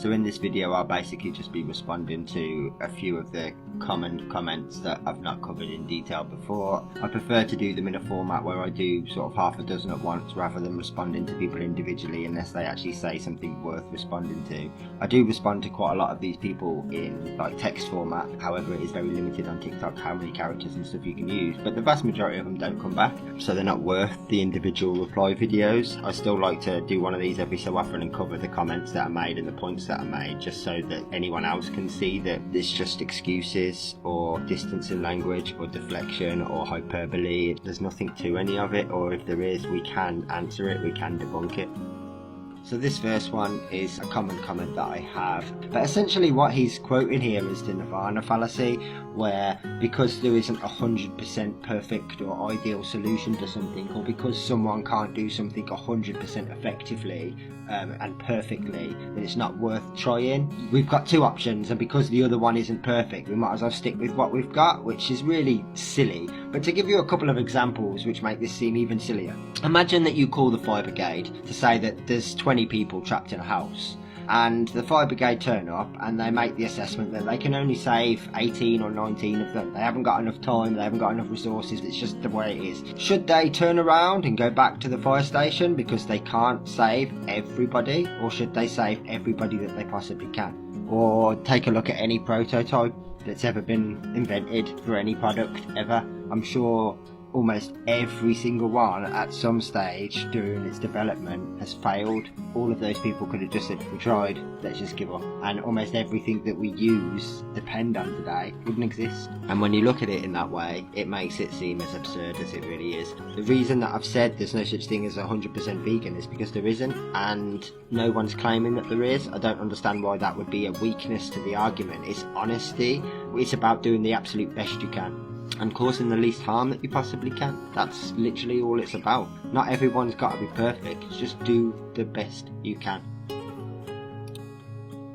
So in this video I'll basically just be responding to a few of the common comments that I've not covered in detail before. I prefer to do them in a format where I do sort of half a dozen at once rather than responding to people individually unless they actually say something worth responding to. I do respond to quite a lot of these people in like text format, however it is very limited on TikTok how many characters and stuff you can use, but the vast majority of them don't come back, so they're not worth the individual reply videos. I still like to do one of these every so often and cover the comments that are made and the points that are made, just so that anyone else can see that it's just excuses or distance in language or deflection or hyperbole. There's nothing to any of it, or if there is, we can answer it, we can debunk it. So this first one is a common comment that I have, but essentially what he's quoting here is the Nirvana fallacy, where because there isn't 100% perfect or ideal solution to something, or because someone can't do something 100% effectively and perfectly, then it's not worth trying. We've got two options, and because the other one isn't perfect, we might as well stick with what we've got, which is really silly. But to give you a couple of examples which make this seem even sillier, imagine that you call the fire brigade to say that there's 20 people trapped in a house, and the fire brigade turn up and they make the assessment that they can only save 18 or 19 of them. They haven't got enough time, they haven't got enough resources, it's just the way it is. Should they turn around and go back to the fire station because they can't save everybody, or should they save everybody that they possibly can? Or take a look at any prototype that's ever been invented for any product ever. I'm sure almost every single one at some stage during its development has failed. All of those people could have just said, we tried, let's just give up. And almost everything that we use, depend on today, wouldn't exist. And when you look at it in that way, it makes it seem as absurd as it really is. The reason that I've said there's no such thing as 100% vegan is because there isn't, and no one's claiming that there is. I don't understand why that would be a weakness to the argument. It's honesty. It's about doing the absolute best you can and causing the least harm that you possibly can. That's literally all it's about. Not everyone's got to be perfect, just do the best you can.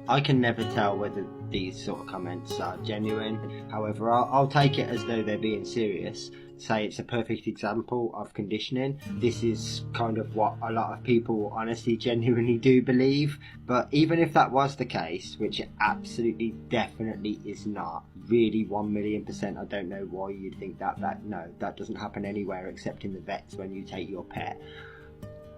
I can never tell whether these sort of comments are genuine, however I'll take it as though they're being serious. Say it's a perfect example of conditioning. This is kind of what a lot of people honestly genuinely do believe, but even if that was the case, which it absolutely definitely is not, really 1,000,000%, I don't know why you'd think that doesn't happen anywhere except in the vets when you take your pet.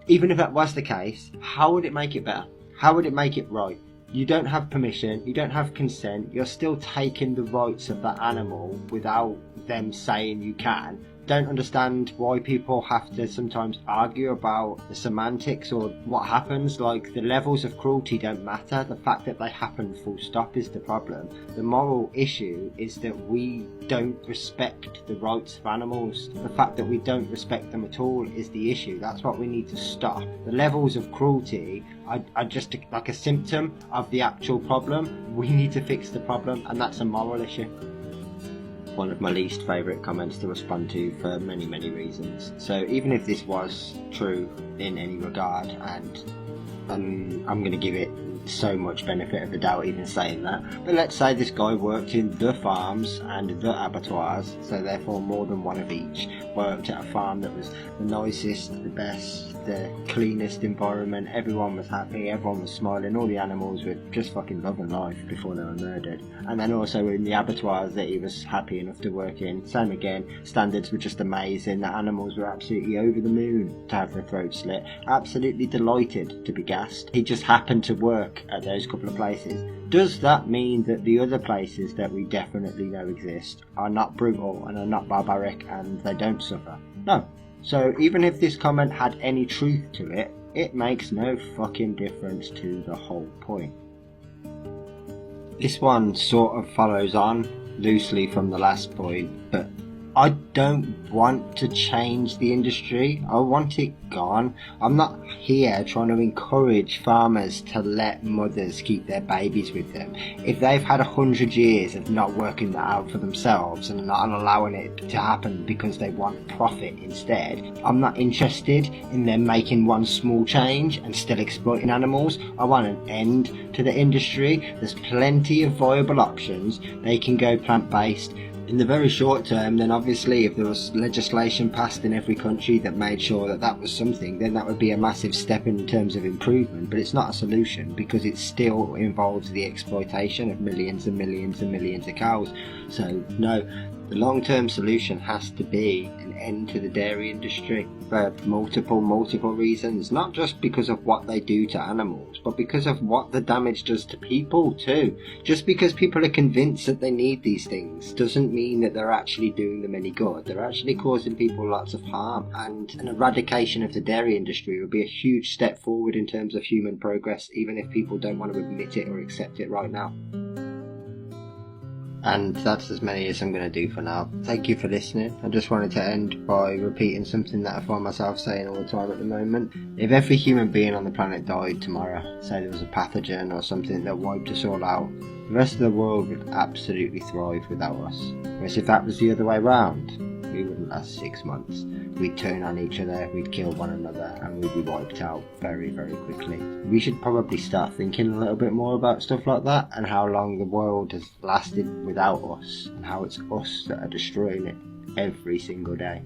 Even if that was the case, how would it make it better? How would it make it right? You don't have permission, you don't have consent, you're still taking the rights of that animal without them saying you can. Don't understand why people have to sometimes argue about the semantics or what happens. Like, the levels of cruelty don't matter, the fact that they happen full stop is the problem. The moral issue is that we don't respect the rights of animals. The fact that we don't respect them at all is the issue. That's what we need to stop. The levels of cruelty are just like a symptom of the actual problem. We need to fix the problem, and that's a moral issue. One of my least favourite comments to respond to for many reasons. So even if this was true in any regard, and I'm going to give it so much benefit of the doubt even saying that, but let's say this guy worked in the farms and the abattoirs, so therefore more than one of each, worked at a farm that was the nicest, the best, the cleanest environment, everyone was happy, everyone was smiling, all the animals were just fucking loving life before they were murdered. And then also in the abattoirs that he was happy enough to work in, same again, standards were just amazing, the animals were absolutely over the moon to have their throats slit, absolutely delighted to be gassed. He just happened to work at those couple of places. Does that mean that the other places that we definitely know exist are not brutal and are not barbaric and they don't suffer? No. So even if this comment had any truth to it, it makes no fucking difference to the whole point. This one sort of follows on loosely from the last point, but I don't want to change the industry, I want it gone. I'm not here trying to encourage farmers to let mothers keep their babies with them. If they've had 100 years of not working that out for themselves and not allowing it to happen because they want profit instead, I'm not interested in them making one small change and still exploiting animals. I want an end to the industry. There's plenty of viable options. They can go plant-based. In the very short term, then obviously if there was legislation passed in every country that made sure that that was something, then that would be a massive step in terms of improvement. But it's not a solution, because it still involves the exploitation of millions and millions and millions of cows. So no, the long-term solution has to be an end to the dairy industry for multiple reasons, not just because of what they do to animals, but because of what the damage does to people too. Just because people are convinced that they need these things doesn't mean that they're actually doing them any good. They're actually causing people lots of harm, and an eradication of the dairy industry would be a huge step forward in terms of human progress, even if people don't want to admit it or accept it right now. And that's as many as I'm going to do for now. Thank you for listening. I just wanted to end by repeating something that I find myself saying all the time at the moment. If every human being on the planet died tomorrow, say there was a pathogen or something that wiped us all out, the rest of the world would absolutely thrive without us. Whereas if that was the other way round, we wouldn't last 6 months. We'd turn on each other, we'd kill one another, and we'd be wiped out very quickly. We should probably start thinking a little bit more about stuff like that, and how long the world has lasted without us, and how it's us that are destroying it every single day.